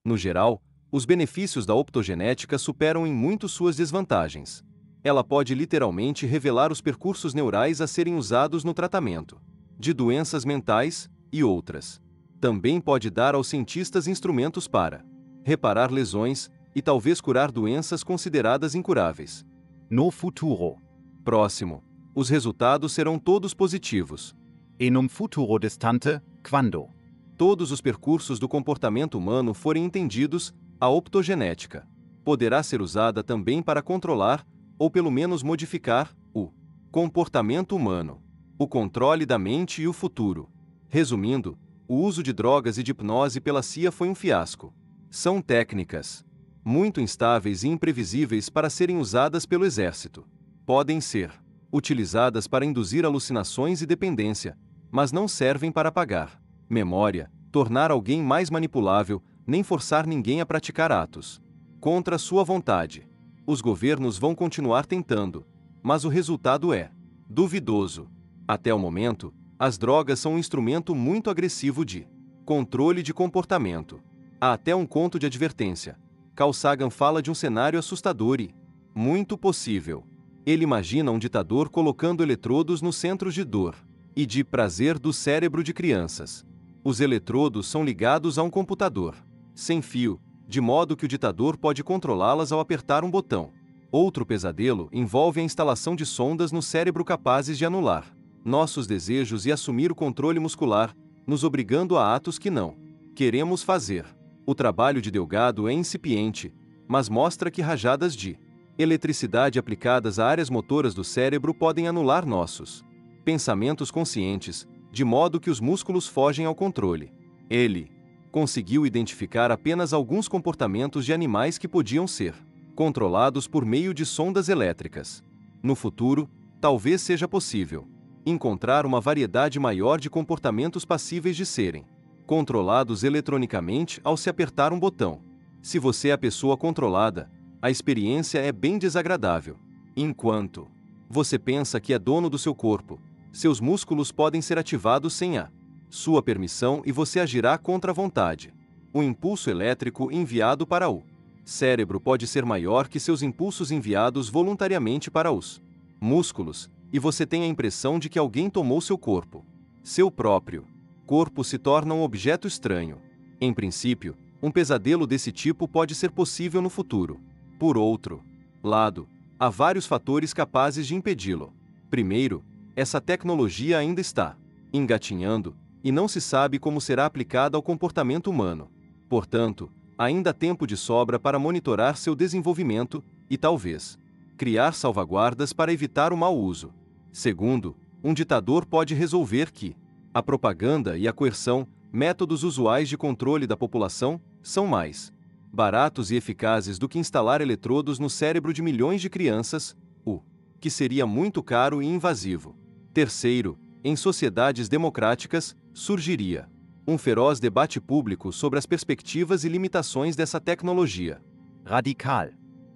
No geral, os benefícios da optogenética superam em muito suas desvantagens. Ela pode literalmente revelar os percursos neurais a serem usados no tratamento de doenças mentais e outras. Também pode dar aos cientistas instrumentos para reparar lesões e talvez curar doenças consideradas incuráveis. No futuro. Próximo. Os resultados serão todos positivos. En un futuro distante, quando todos os percursos do comportamento humano forem entendidos, a optogenética poderá ser usada também para controlar, ou pelo menos modificar, o comportamento humano, o controle da mente e o futuro. Resumindo, o uso de drogas e de hipnose pela CIA foi um fiasco. São técnicas muito instáveis e imprevisíveis para serem usadas pelo exército. Podem ser utilizadas para induzir alucinações e dependência, mas não servem para apagar memória, tornar alguém mais manipulável, nem forçar ninguém a praticar atos contra sua vontade. Os governos vão continuar tentando, mas o resultado é duvidoso. Até o momento, as drogas são um instrumento muito agressivo de controle de comportamento. Há até um conto de advertência. Carl Sagan fala de um cenário assustador e muito possível. Ele imagina um ditador colocando eletrodos nos centros de dor e de prazer do cérebro de crianças. Os eletrodos são ligados a um computador sem fio, de modo que o ditador pode controlá-las ao apertar um botão. Outro pesadelo envolve a instalação de sondas no cérebro capazes de anular nossos desejos e assumir o controle muscular, nos obrigando a atos que não queremos fazer. O trabalho de Delgado é incipiente, mas mostra que rajadas de eletricidade aplicadas a áreas motoras do cérebro podem anular nossos pensamentos conscientes, de modo que os músculos fogem ao controle. Ele conseguiu identificar apenas alguns comportamentos de animais que podiam ser controlados por meio de sondas elétricas. No futuro, talvez seja possível encontrar uma variedade maior de comportamentos passíveis de serem controlados eletronicamente ao se apertar um botão. Se você é a pessoa controlada, a experiência é bem desagradável. Enquanto você pensa que é dono do seu corpo, seus músculos podem ser ativados sem a sua permissão e você agirá contra a vontade. O impulso elétrico enviado para o cérebro pode ser maior que seus impulsos enviados voluntariamente para os músculos, e você tem a impressão de que alguém tomou seu corpo. Seu próprio corpo se torna um objeto estranho. Em princípio, um pesadelo desse tipo pode ser possível no futuro. Por outro lado, há vários fatores capazes de impedi-lo. Primeiro, essa tecnologia ainda está engatinhando, e não se sabe como será aplicada ao comportamento humano. Portanto, ainda há tempo de sobra para monitorar seu desenvolvimento e, talvez, criar salvaguardas para evitar o mau uso. Segundo, um ditador pode resolver que a propaganda e a coerção, métodos usuais de controle da população, são mais baratos e eficazes do que instalar eletrodos no cérebro de milhões de crianças, o que seria muito caro e invasivo. Terceiro, em sociedades democráticas, surgiria um feroz debate público sobre as perspectivas e limitações dessa tecnologia. Radical.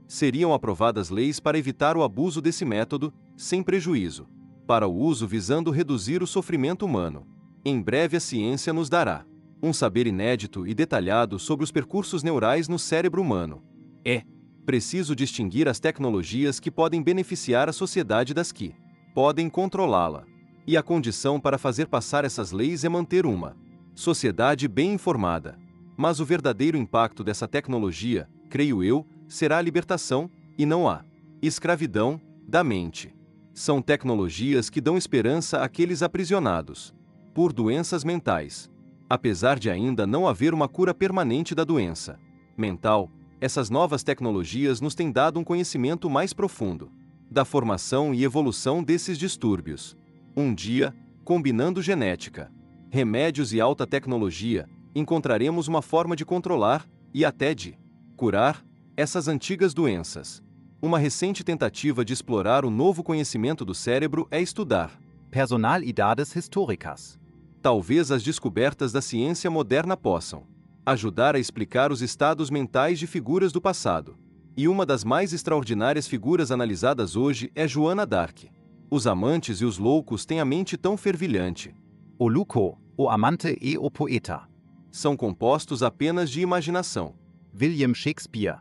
Seriam aprovadas leis para evitar o abuso desse método, sem prejuízo para o uso visando reduzir o sofrimento humano. Em breve a ciência nos dará um saber inédito e detalhado sobre os percursos neurais no cérebro humano. É preciso distinguir as tecnologias que podem beneficiar a sociedade das que podem controlá-la. E a condição para fazer passar essas leis é manter uma sociedade bem informada. Mas o verdadeiro impacto dessa tecnologia, creio eu, será a libertação, e não a escravidão, da mente. São tecnologias que dão esperança àqueles aprisionados por doenças mentais. Apesar de ainda não haver uma cura permanente da doença mental, essas novas tecnologias nos têm dado um conhecimento mais profundo da formação e evolução desses distúrbios. Um dia, combinando genética, remédios e alta tecnologia, encontraremos uma forma de controlar, e até de curar, essas antigas doenças. Uma recente tentativa de explorar o novo conhecimento do cérebro é estudar Personalidades históricas. Talvez as descobertas da ciência moderna possam ajudar a explicar os estados mentais de figuras do passado. E uma das mais extraordinárias figuras analisadas hoje é Joana d'Arc. Os amantes e os loucos têm a mente tão fervilhante. O louco, o amante e o poeta. São compostos apenas de imaginação. William Shakespeare.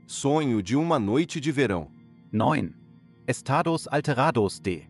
Sonho de uma noite de verão. 9. Estados alterados de.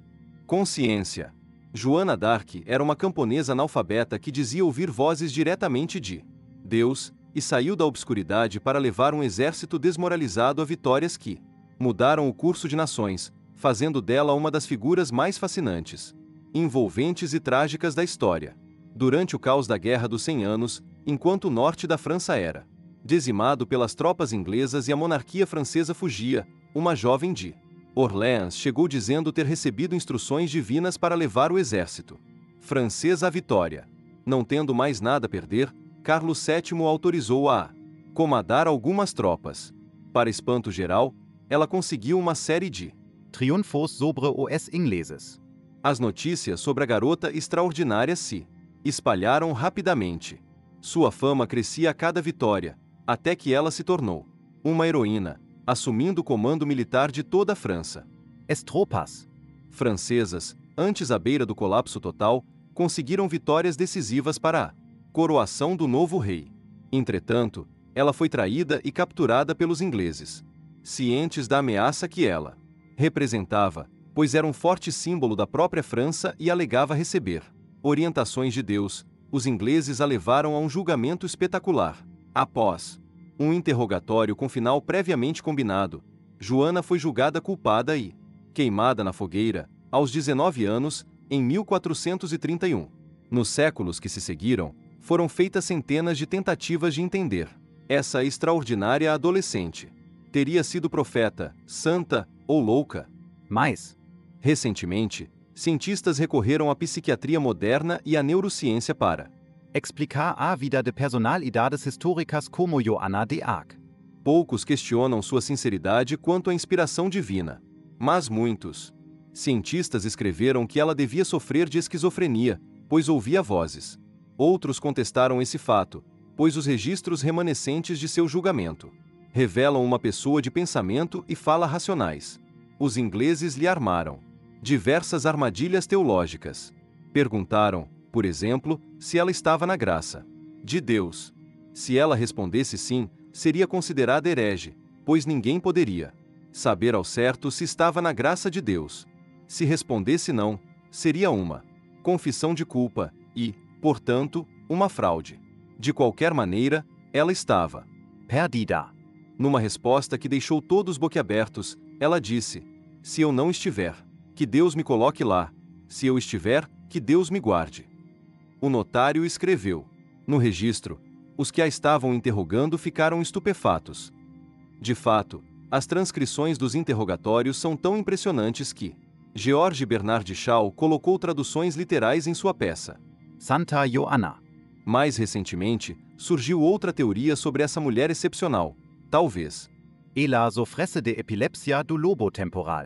Consciência. Joana d'Arc era uma camponesa analfabeta que dizia ouvir vozes diretamente de Deus, e saiu da obscuridade para levar um exército desmoralizado a vitórias que mudaram o curso de nações, fazendo dela uma das figuras mais fascinantes, envolventes e trágicas da história. Durante o caos da Guerra dos 100 Anos, enquanto o norte da França era dizimado pelas tropas inglesas e a monarquia francesa fugia, uma jovem de Orléans chegou dizendo ter recebido instruções divinas para levar o exército francês à vitória. Não tendo mais nada a perder, Carlos VII autorizou-a a comandar algumas tropas. Para espanto geral, ela conseguiu uma série de Triunfos sobre os ingleses. As notícias sobre a garota extraordinária se espalharam rapidamente. Sua fama crescia a cada vitória, até que ela se tornou uma heroína, assumindo o comando militar de toda a França. As tropas Francesas, antes à beira do colapso total, conseguiram vitórias decisivas para a coroação do novo rei. Entretanto, ela foi traída e capturada pelos ingleses. Cientes da ameaça que ela representava, pois era um forte símbolo da própria França e alegava receber orientações de Deus, os ingleses a levaram a um julgamento espetacular. Após um interrogatório com final previamente combinado, Joana foi julgada culpada e queimada na fogueira, aos 19 anos, em 1431. Nos séculos que se seguiram, foram feitas centenas de tentativas de entender essa extraordinária adolescente. Teria sido profeta, santa ou louca? Mas, recentemente, cientistas recorreram à psiquiatria moderna e à neurociência para explicar a vida de personalidades históricas como Joana d'Arc. Poucos questionam sua sinceridade quanto à inspiração divina, mas muitos cientistas escreveram que ela devia sofrer de esquizofrenia, pois ouvia vozes. Outros contestaram esse fato, pois os registros remanescentes de seu julgamento revelam uma pessoa de pensamento e fala racionais. Os ingleses lhe armaram diversas armadilhas teológicas. Perguntaram, por exemplo, se ela estava na graça de Deus. Se ela respondesse sim, seria considerada herege, pois ninguém poderia saber ao certo se estava na graça de Deus. Se respondesse não, seria uma confissão de culpa e, portanto, uma fraude. De qualquer maneira, ela estava perdida. Numa resposta que deixou todos boquiabertos, ela disse: se eu não estiver, que Deus me coloque lá. Se eu estiver, que Deus me guarde. O notário escreveu. No registro, os que a estavam interrogando ficaram estupefatos. De fato, as transcrições dos interrogatórios são tão impressionantes que George Bernard Shaw colocou traduções literais em sua peça Santa Joana. Mais recentemente, surgiu outra teoria sobre essa mulher excepcional. Talvez Ela sofresse de epilepsia do lobo temporal.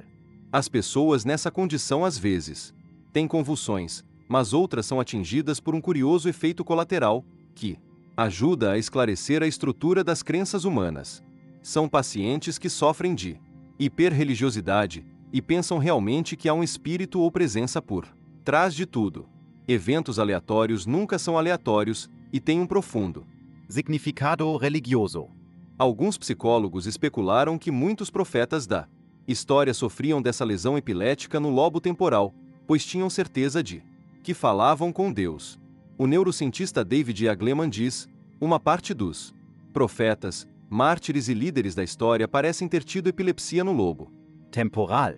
As pessoas nessa condição às vezes têm convulsões, mas outras são atingidas por um curioso efeito colateral, que ajuda a esclarecer a estrutura das crenças humanas. São pacientes que sofrem de hiperreligiosidade e pensam realmente que há um espírito ou presença por trás de tudo. Eventos aleatórios nunca são aleatórios e têm um profundo significado religioso. Alguns psicólogos especularam que muitos profetas da história sofriam dessa lesão epilética no lobo temporal, pois tinham certeza de que falavam com Deus. O neurocientista David A. Gleman diz: uma parte dos profetas, mártires e líderes da história parecem ter tido epilepsia no lobo temporal.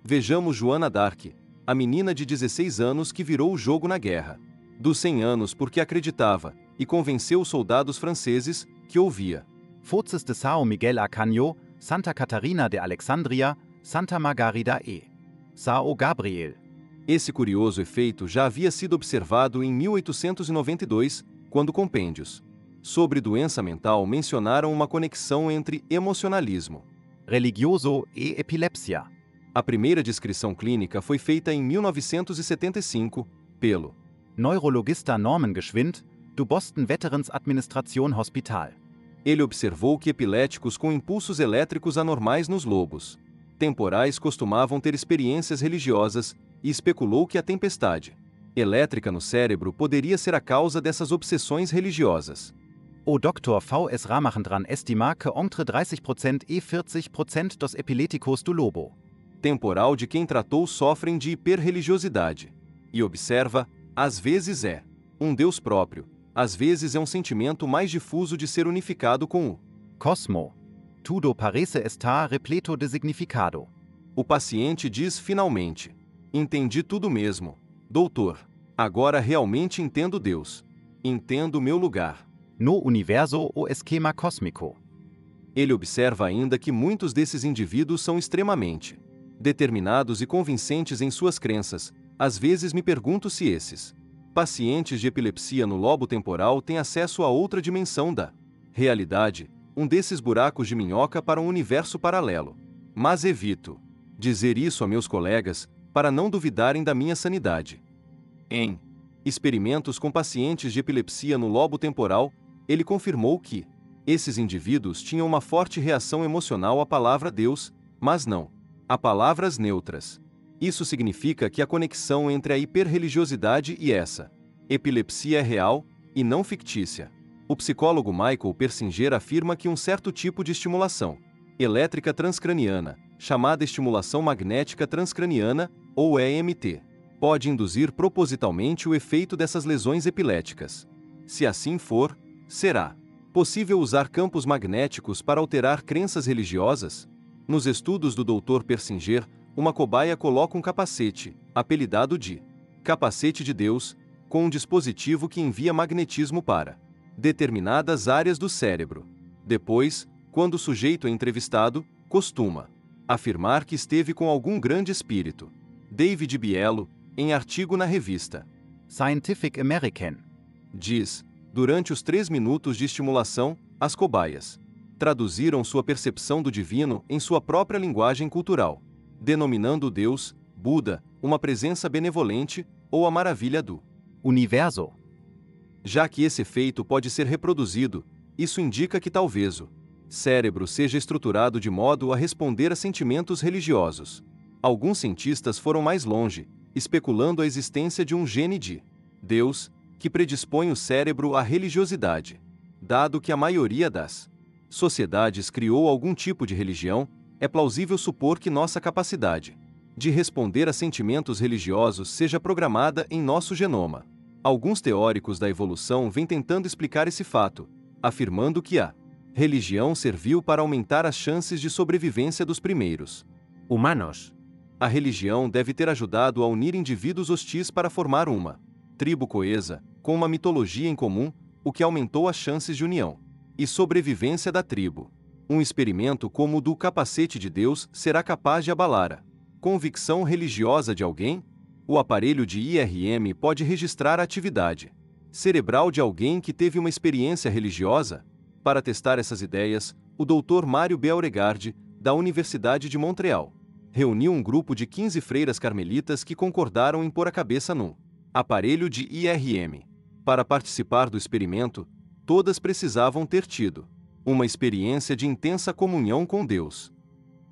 Vejamos Joana d'Arc, a menina de 16 anos que virou o jogo na guerra dos 100 anos porque acreditava e convenceu os soldados franceses que ouvia. Fortes de São Miguel Arcanjo, Santa Catarina de Alexandria, Santa Margarida e São Gabriel. Esse curioso efeito já havia sido observado em 1892, quando compêndios sobre doença mental mencionaram uma conexão entre emocionalismo religioso e epilepsia. A primeira descrição clínica foi feita em 1975, pelo neurologista Norman Geschwind, do Boston Veterans Administration Hospital. Ele observou que epiléticos com impulsos elétricos anormais nos lobos temporais costumavam ter experiências religiosas e especulou que a tempestade Elétrica no cérebro poderia ser a causa dessas obsessões religiosas. O Dr. V.S. Ramachandran estima que entre 30% e 40% dos epiléticos do lobo temporal de quem tratou sofrem de hiperreligiosidade. E observa, às vezes é um Deus próprio, às vezes é um sentimento mais difuso de ser unificado com o cosmo. Tudo parece estar repleto de significado. O paciente diz finalmente: entendi tudo mesmo, doutor. Agora realmente entendo Deus. Entendo o meu lugar no universo ou esquema cósmico. Ele observa ainda que muitos desses indivíduos são extremamente determinados e convincentes em suas crenças. Às vezes me pergunto se esses pacientes de epilepsia no lobo temporal têm acesso a outra dimensão da realidade, um desses buracos de minhoca para um universo paralelo. Mas evito dizer isso a meus colegas, para não duvidarem da minha sanidade. Em experimentos com pacientes de epilepsia no lobo temporal, ele confirmou que esses indivíduos tinham uma forte reação emocional à palavra Deus, mas não a palavras neutras. Isso significa que a conexão entre a hiperreligiosidade e essa epilepsia é real e não fictícia. O psicólogo Michael Persinger afirma que um certo tipo de estimulação elétrica transcraniana, chamada estimulação magnética transcraniana, ou EMT, pode induzir propositalmente o efeito dessas lesões epiléticas. Se assim for, será possível usar campos magnéticos para alterar crenças religiosas? Nos estudos do Dr. Persinger, uma cobaia coloca um capacete, apelidado de capacete de Deus, com um dispositivo que envia magnetismo para determinadas áreas do cérebro. Depois, quando o sujeito é entrevistado, costuma afirmar que esteve com algum grande espírito. David Bielo, em artigo na revista Scientific American, diz: durante os 3 minutos de estimulação, as cobaias traduziram sua percepção do divino em sua própria linguagem cultural, denominando Deus, Buda, uma presença benevolente, ou a maravilha do universo. Já que esse efeito pode ser reproduzido, isso indica que talvez o cérebro seja estruturado de modo a responder a sentimentos religiosos. Alguns cientistas foram mais longe, especulando a existência de um gene de Deus que predispõe o cérebro à religiosidade. Dado que a maioria das sociedades criou algum tipo de religião, é plausível supor que nossa capacidade de responder a sentimentos religiosos seja programada em nosso genoma. Alguns teóricos da evolução vêm tentando explicar esse fato, afirmando que a religião serviu para aumentar as chances de sobrevivência dos primeiros humanos. A religião deve ter ajudado a unir indivíduos hostis para formar uma tribo coesa, com uma mitologia em comum, o que aumentou as chances de união e sobrevivência da tribo. Um experimento como o do capacete de Deus será capaz de abalar a convicção religiosa de alguém? O aparelho de IRM pode registrar a atividade cerebral de alguém que teve uma experiência religiosa? Para testar essas ideias, o Dr. Mário Beauregard, da Universidade de Montreal, reuniu um grupo de 15 freiras carmelitas que concordaram em pôr a cabeça num aparelho de IRM. Para participar do experimento, todas precisavam ter tido uma experiência de intensa comunhão com Deus.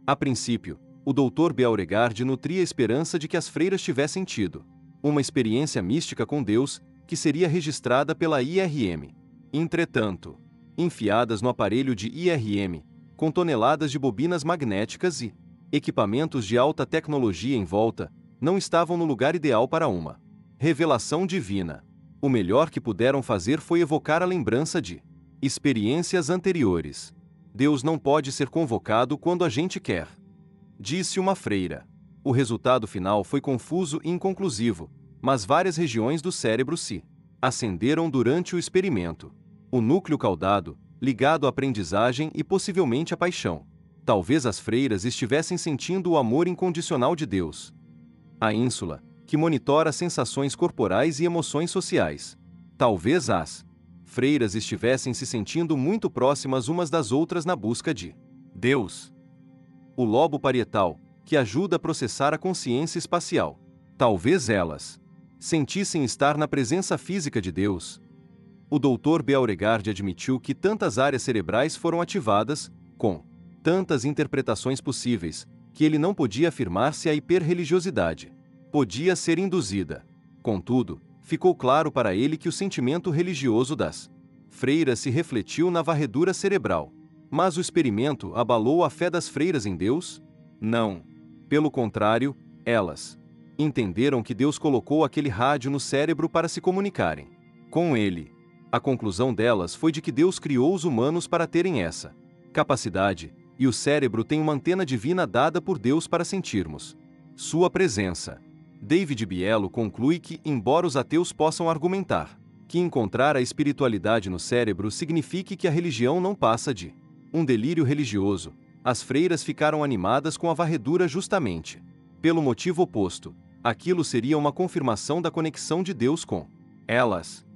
A princípio, o Dr. Beauregard nutria a esperança de que as freiras tivessem tido uma experiência mística com Deus, que seria registrada pela IRM. Entretanto, enfiadas no aparelho de IRM, com toneladas de bobinas magnéticas e equipamentos de alta tecnologia em volta, não estavam no lugar ideal para uma revelação divina. O melhor que puderam fazer foi evocar a lembrança de experiências anteriores. Deus não pode ser convocado quando a gente quer, disse uma freira. O resultado final foi confuso e inconclusivo, mas várias regiões do cérebro se acenderam durante o experimento. O núcleo caudado, ligado à aprendizagem e possivelmente à paixão. Talvez as freiras estivessem sentindo o amor incondicional de Deus. A ínsula, que monitora sensações corporais e emoções sociais. Talvez as freiras estivessem se sentindo muito próximas umas das outras na busca de Deus. O lobo parietal, que ajuda a processar a consciência espacial. Talvez elas sentissem estar na presença física de Deus. O Dr. Beauregard admitiu que tantas áreas cerebrais foram ativadas, com tantas interpretações possíveis, que ele não podia afirmar se a hiperreligiosidade podia ser induzida Contudo, ficou claro para ele que o sentimento religioso das freiras se refletiu na varredura cerebral. Mas o experimento abalou a fé das freiras em Deus? Não. Pelo contrário, elas entenderam que Deus colocou aquele rádio no cérebro para se comunicarem com ele. A conclusão delas foi de que Deus criou os humanos para terem essa capacidade, e o cérebro tem uma antena divina dada por Deus para sentirmos sua presença. David Bielo conclui que, embora os ateus possam argumentar que encontrar a espiritualidade no cérebro signifique que a religião não passa de um delírio religioso, as freiras ficaram animadas com a varredura justamente pelo motivo oposto. Aquilo seria uma confirmação da conexão de Deus com elas.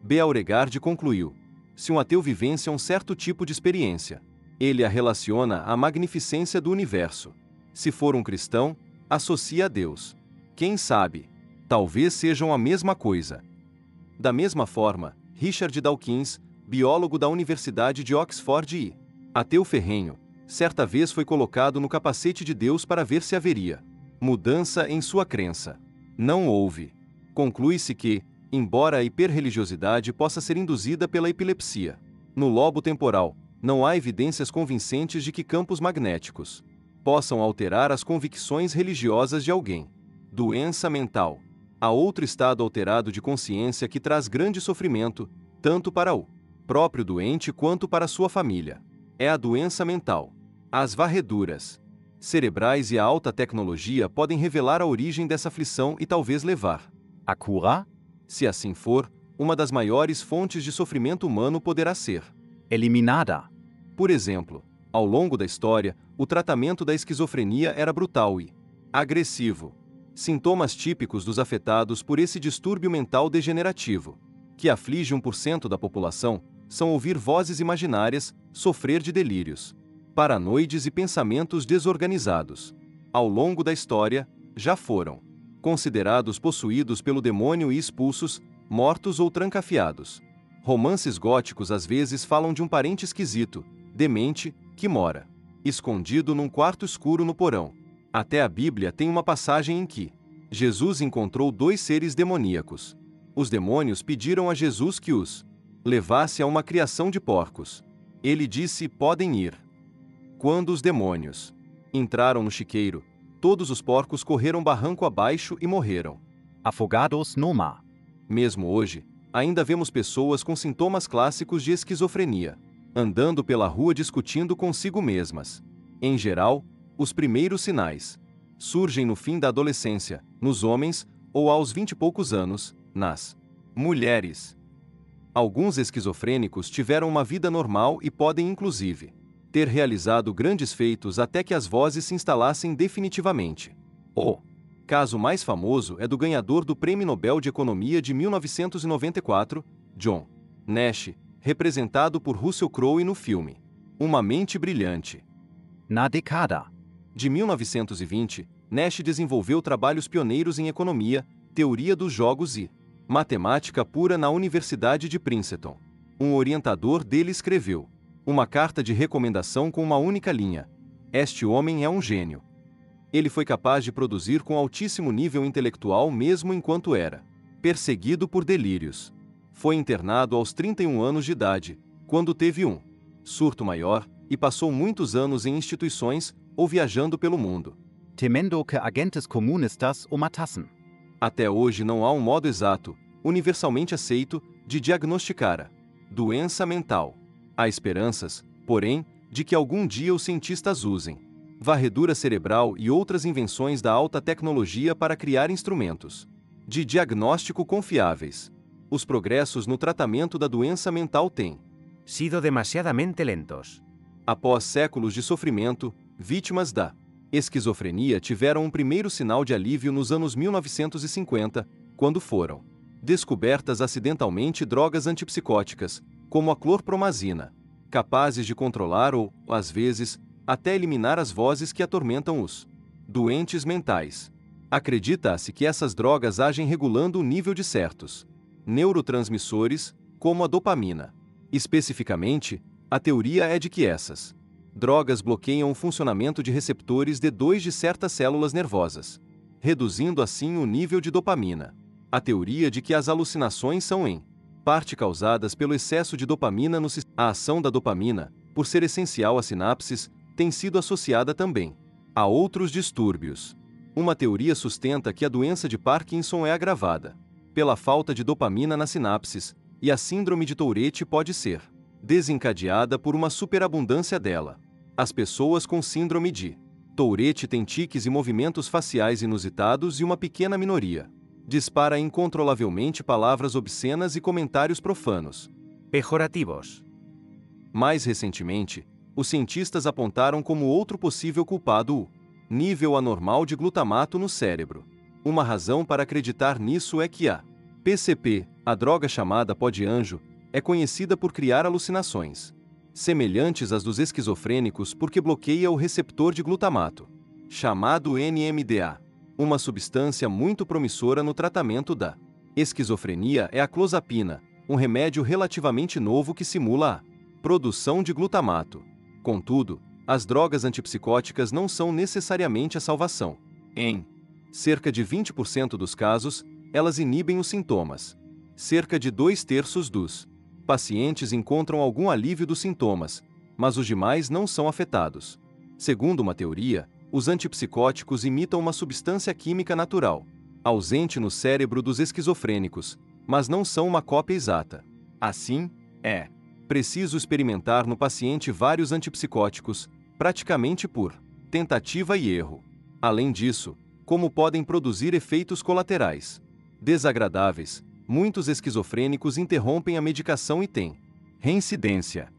Beauregard concluiu: se um ateu vivencia um certo tipo de experiência, ele a relaciona à magnificência do universo. Se for um cristão, associa a Deus. Quem sabe? Talvez sejam a mesma coisa. Da mesma forma, Richard Dawkins, biólogo da Universidade de Oxford e ateu ferrenho, certa vez foi colocado no capacete de Deus para ver se haveria mudança em sua crença. Não houve. Conclui-se que, embora a hiperreligiosidade possa ser induzida pela epilepsia no lobo temporal, não há evidências convincentes de que campos magnéticos possam alterar as convicções religiosas de alguém. Doença mental. Há outro estado alterado de consciência que traz grande sofrimento, tanto para o próprio doente quanto para sua família. É a doença mental. As varreduras cerebrais e a alta tecnologia podem revelar a origem dessa aflição e talvez levar a cura? Se assim for, uma das maiores fontes de sofrimento humano poderá ser eliminada. Por exemplo, ao longo da história, o tratamento da esquizofrenia era brutal e agressivo. Sintomas típicos dos afetados por esse distúrbio mental degenerativo, que aflige 1% da população, são ouvir vozes imaginárias, sofrer de delírios paranoides e pensamentos desorganizados. Ao longo da história, já foram considerados possuídos pelo demônio e expulsos, mortos ou trancafiados. Romances góticos às vezes falam de um parente esquisito, demente, que mora escondido num quarto escuro no porão. Até a Bíblia tem uma passagem em que Jesus encontrou 2 seres demoníacos. Os demônios pediram a Jesus que os levasse a uma criação de porcos. Ele disse: podem ir. Quando os demônios entraram no chiqueiro, todos os porcos correram barranco abaixo e morreram afogados no mar. Mesmo hoje, ainda vemos pessoas com sintomas clássicos de esquizofrenia, andando pela rua discutindo consigo mesmas. Em geral, os primeiros sinais surgem no fim da adolescência, nos homens, ou aos 20 e poucos anos, nas mulheres. Alguns esquizofrênicos tiveram uma vida normal e podem inclusive ter realizado grandes feitos até que as vozes se instalassem definitivamente. O caso mais famoso é do ganhador do Prêmio Nobel de Economia de 1994, John Nash, representado por Russell Crowe no filme Uma Mente Brilhante. Na década de 1920, Nash desenvolveu trabalhos pioneiros em economia, teoria dos jogos e matemática pura na Universidade de Princeton. Um orientador dele escreveu uma carta de recomendação com uma única linha: este homem é um gênio. Ele foi capaz de produzir com altíssimo nível intelectual mesmo enquanto era perseguido por delírios. Foi internado aos 31 anos de idade, quando teve um surto maior, e passou muitos anos em instituições ou viajando pelo mundo, temendo que agentes comunistas o matassem. Até hoje não há um modo exato, universalmente aceito, de diagnosticar a doença mental. Há esperanças, porém, de que algum dia os cientistas usem varredura cerebral e outras invenções da alta tecnologia para criar instrumentos de diagnóstico confiáveis. Os progressos no tratamento da doença mental têm sido demasiadamente lentos. Após séculos de sofrimento, vítimas da esquizofrenia tiveram um primeiro sinal de alívio nos anos 1950, quando foram descobertas acidentalmente drogas antipsicóticas, como a clorpromazina, capazes de controlar ou, às vezes, até eliminar as vozes que atormentam os doentes mentais. Acredita-se que essas drogas agem regulando o nível de certos neurotransmissores, como a dopamina. Especificamente, a teoria é de que essas drogas bloqueiam o funcionamento de receptores D2 de certas células nervosas, reduzindo assim o nível de dopamina. A teoria de que as alucinações são em parte causadas pelo excesso de dopamina no sistema. A ação da dopamina, por ser essencial às sinapses, tem sido associada também a outros distúrbios. Uma teoria sustenta que a doença de Parkinson é agravada pela falta de dopamina nas sinapses, e a síndrome de Tourette pode ser desencadeada por uma superabundância dela. As pessoas com síndrome de Tourette têm tiques e movimentos faciais inusitados e uma pequena minoria dispara incontrolavelmente palavras obscenas e comentários profanos. Pejorativos. Mais recentemente, os cientistas apontaram como outro possível culpado o nível anormal de glutamato no cérebro. Uma razão para acreditar nisso é que a PCP, a droga chamada pó de anjo, é conhecida por criar alucinações semelhantes às dos esquizofrênicos porque bloqueia o receptor de glutamato, chamado NMDA. Uma substância muito promissora no tratamento da esquizofrenia é a clozapina, um remédio relativamente novo que simula a produção de glutamato. Contudo, as drogas antipsicóticas não são necessariamente a salvação. Em cerca de 20% dos casos, elas inibem os sintomas. Cerca de 2/3 dos pacientes encontram algum alívio dos sintomas, mas os demais não são afetados. Segundo uma teoria, os antipsicóticos imitam uma substância química natural, ausente no cérebro dos esquizofrênicos, mas não são uma cópia exata. Assim, é preciso experimentar no paciente vários antipsicóticos, praticamente por tentativa e erro. Além disso, como podem produzir efeitos colaterais desagradáveis, muitos esquizofrênicos interrompem a medicação e têm reincidência.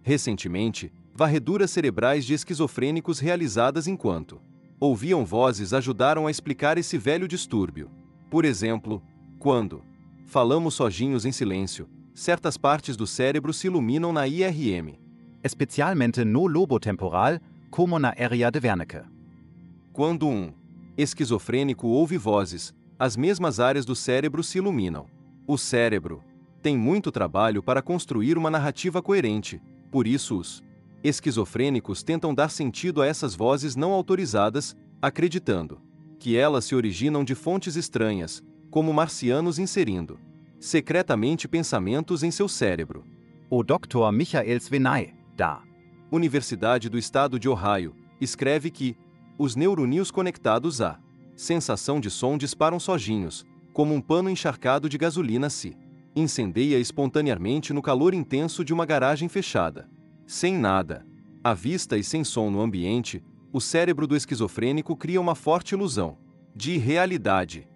Recentemente, varreduras cerebrais de esquizofrênicos realizadas enquanto ouviam vozes ajudaram a explicar esse velho distúrbio. Por exemplo, quando falamos sozinhos em silêncio, certas partes do cérebro se iluminam na IRM. Especialmente no lobo temporal, como na área de Wernicke. Quando um esquizofrênico ouve vozes, as mesmas áreas do cérebro se iluminam. O cérebro tem muito trabalho para construir uma narrativa coerente, por isso os esquizofrênicos tentam dar sentido a essas vozes não autorizadas, acreditando que elas se originam de fontes estranhas, como marcianos inserindo secretamente pensamentos em seu cérebro. O Dr. Michael Svenay, da Universidade do Estado de Ohio, escreve que os neuronídeos conectados à sensação de som disparam sozinhos, como um pano encharcado de gasolina se incendeia espontaneamente no calor intenso de uma garagem fechada. Sem nada à vista e sem som no ambiente, o cérebro do esquizofrênico cria uma forte ilusão de realidade.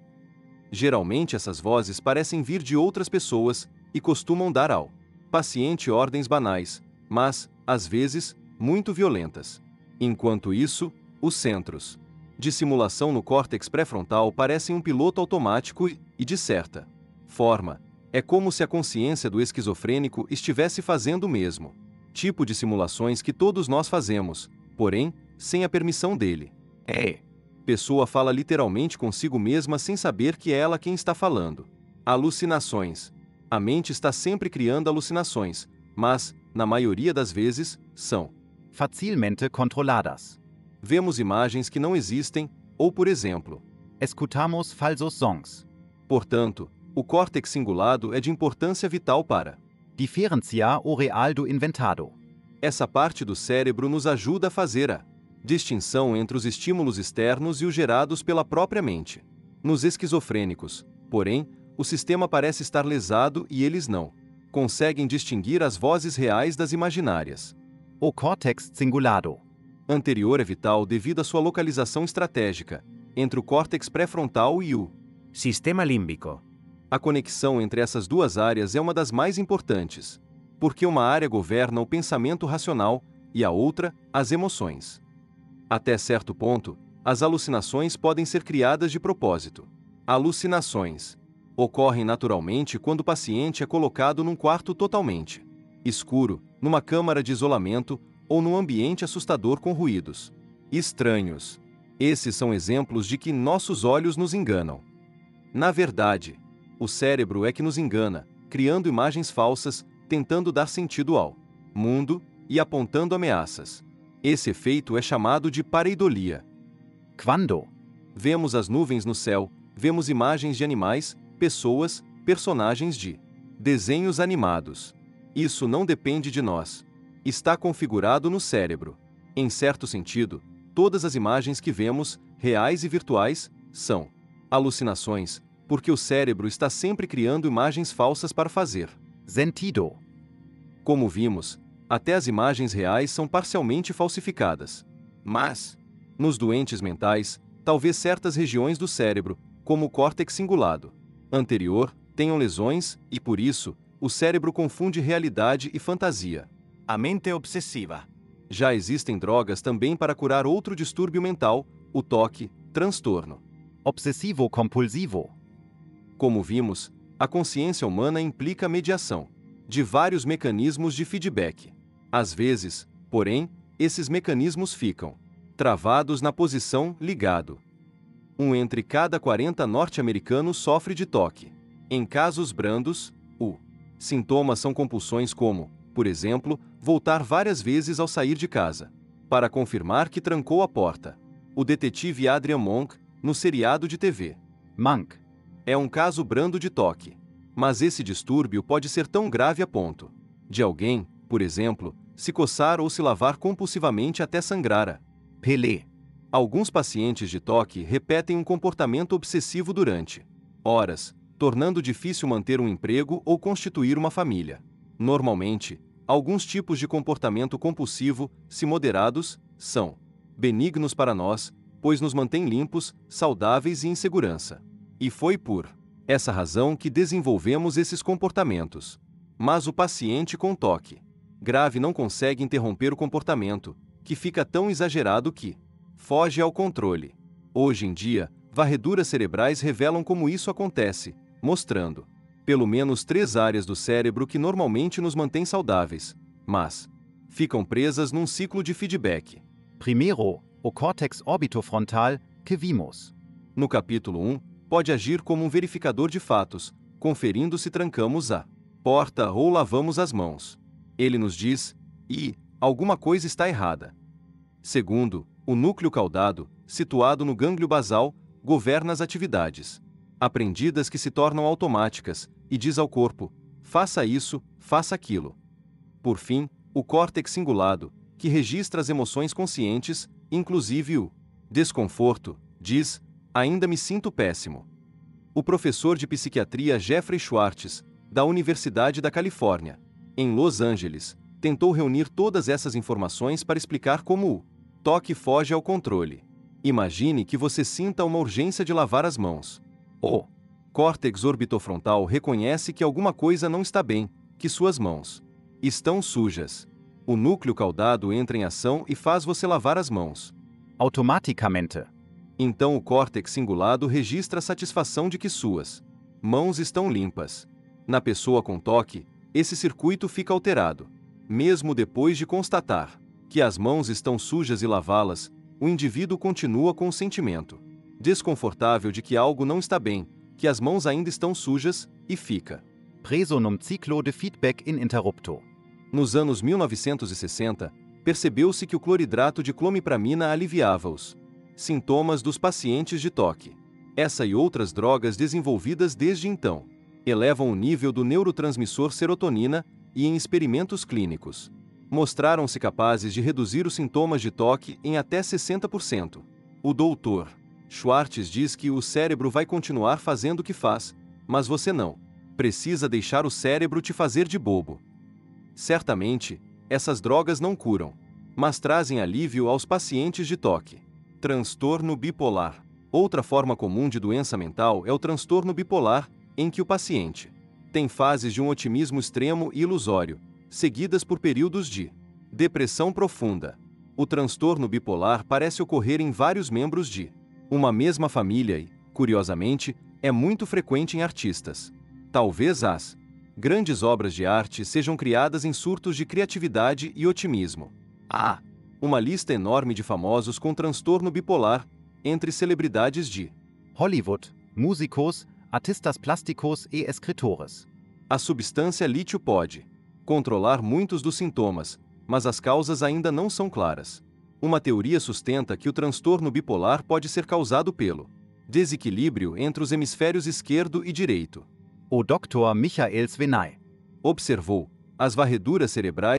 Geralmente essas vozes parecem vir de outras pessoas e costumam dar ao paciente ordens banais, mas, às vezes, muito violentas. Enquanto isso, os centros de simulação no córtex pré-frontal parecem um piloto automático e, de certa forma, é como se a consciência do esquizofrênico estivesse fazendo o mesmo tipo de simulações que todos nós fazemos, porém, sem a permissão dele. Pessoa fala literalmente consigo mesma sem saber que é ela quem está falando. Alucinações. A mente está sempre criando alucinações, mas, na maioria das vezes, são facilmente controladas. Vemos imagens que não existem, ou por exemplo, Escutamos falsos sons. Portanto, o córtex cingulado é de importância vital para Diferenciar o real do inventado. essa parte do cérebro nos ajuda a fazer a distinção entre os estímulos externos e os gerados pela própria mente. Nos esquizofrênicos, porém, o sistema parece estar lesado e eles não conseguem distinguir as vozes reais das imaginárias. O córtex cingulado. Anterior é vital devido à sua localização estratégica entre o córtex pré-frontal e o Sistema límbico. A conexão entre essas duas áreas é uma das mais importantes, porque uma área governa o pensamento racional e a outra, as emoções. Até certo ponto, as alucinações podem ser criadas de propósito. Alucinações ocorrem naturalmente quando o paciente é colocado num quarto totalmente escuro, numa câmara de isolamento ou num ambiente assustador com ruídos estranhos. Esses são exemplos de que nossos olhos nos enganam. Na verdade, o cérebro é que nos engana, criando imagens falsas, tentando dar sentido ao mundo e apontando ameaças. Esse efeito é chamado de pareidolia. Quando Vemos as nuvens no céu, vemos imagens de animais, pessoas, personagens de desenhos animados. Isso não depende de nós. Está configurado no cérebro. Em certo sentido, todas as imagens que vemos, reais e virtuais, são alucinações, porque o cérebro está sempre criando imagens falsas para fazer sentido. Como vimos, até as imagens reais são parcialmente falsificadas. Mas, nos doentes mentais, talvez certas regiões do cérebro, como o córtex cingulado anterior, tenham lesões e, por isso, o cérebro confunde realidade e fantasia. A mente obsessiva. Já existem drogas também para curar outro distúrbio mental, o toque, transtorno Obsessivo-compulsivo. Como vimos, a consciência humana implica a mediação de vários mecanismos de feedback. Às vezes, porém, esses mecanismos ficam travados na posição ligado. Entre cada 40 norte-americanos sofre de toque. Em casos brandos, sintomas são compulsões como, por exemplo, voltar várias vezes ao sair de casa, para confirmar que trancou a porta. O detetive Adrian Monk, no seriado de TV Monk. É um caso brando de toque. Mas esse distúrbio pode ser tão grave a ponto de alguém, por exemplo, se coçar ou se lavar compulsivamente até sangrar. Pelé. Alguns pacientes de toque repetem um comportamento obsessivo durante horas, tornando difícil manter um emprego ou constituir uma família. Normalmente, alguns tipos de comportamento compulsivo, se moderados, são benignos para nós, pois nos mantêm limpos, saudáveis e em segurança. E foi por essa razão que desenvolvemos esses comportamentos. Mas o paciente com toque grave não consegue interromper o comportamento, que fica tão exagerado que foge ao controle. Hoje em dia, varreduras cerebrais revelam como isso acontece, mostrando pelo menos 3 áreas do cérebro que normalmente nos mantêm saudáveis, mas ficam presas num ciclo de feedback. Primeiro, o córtex orbitofrontal, que vimos. No capítulo 1, pode agir como um verificador de fatos, conferindo se trancamos a porta ou lavamos as mãos. Ele nos diz, alguma coisa está errada. Segundo, o núcleo caudado, situado no gânglio basal, governa as atividades aprendidas que se tornam automáticas, e diz ao corpo, faça isso, faça aquilo. Por fim, o córtex cingulado, que registra as emoções conscientes, inclusive o desconforto, diz, ainda me sinto péssimo. O professor de psiquiatria Jeffrey Schwartz, da Universidade da Califórnia, em Los Angeles, tentou reunir todas essas informações para explicar como o toque foge ao controle. Imagine que você sinta uma urgência de lavar as mãos. O córtex orbitofrontal reconhece que alguma coisa não está bem, que suas mãos estão sujas. O núcleo caudado entra em ação e faz você lavar as mãos. Automaticamente. Então o córtex cingulado registra a satisfação de que suas mãos estão limpas. Na pessoa com toque, esse circuito fica alterado. Mesmo depois de constatar que as mãos estão sujas e lavá-las, o indivíduo continua com o sentimento desconfortável de que algo não está bem, que as mãos ainda estão sujas, e fica preso num ciclo de feedback ininterrupto. Nos anos 1960, percebeu-se que o cloridrato de clomipramina aliviava os sintomas dos pacientes de toque. Essa e outras drogas desenvolvidas desde então elevam o nível do neurotransmissor serotonina e, em experimentos clínicos, mostraram-se capazes de reduzir os sintomas de toque em até 60%. O Dr. Schwartz diz que o cérebro vai continuar fazendo o que faz, mas você não precisa deixar o cérebro te fazer de bobo. Certamente, essas drogas não curam, mas trazem alívio aos pacientes de toque. Transtorno bipolar. Outra forma comum de doença mental é o transtorno bipolar, em que o paciente tem fases de um otimismo extremo e ilusório, seguidas por períodos de depressão profunda. O transtorno bipolar parece ocorrer em vários membros de uma mesma família e, curiosamente, é muito frequente em artistas. Talvez as grandes obras de arte sejam criadas em surtos de criatividade e otimismo. Há uma lista enorme de famosos com transtorno bipolar, entre celebridades de Hollywood, músicos, artistas plásticos e escritores. A substância lítio pode controlar muitos dos sintomas, mas as causas ainda não são claras. Uma teoria sustenta que o transtorno bipolar pode ser causado pelo Desequilíbrio entre os hemisférios esquerdo e direito. O Dr. Michael Svenay. Observou. As varreduras cerebrais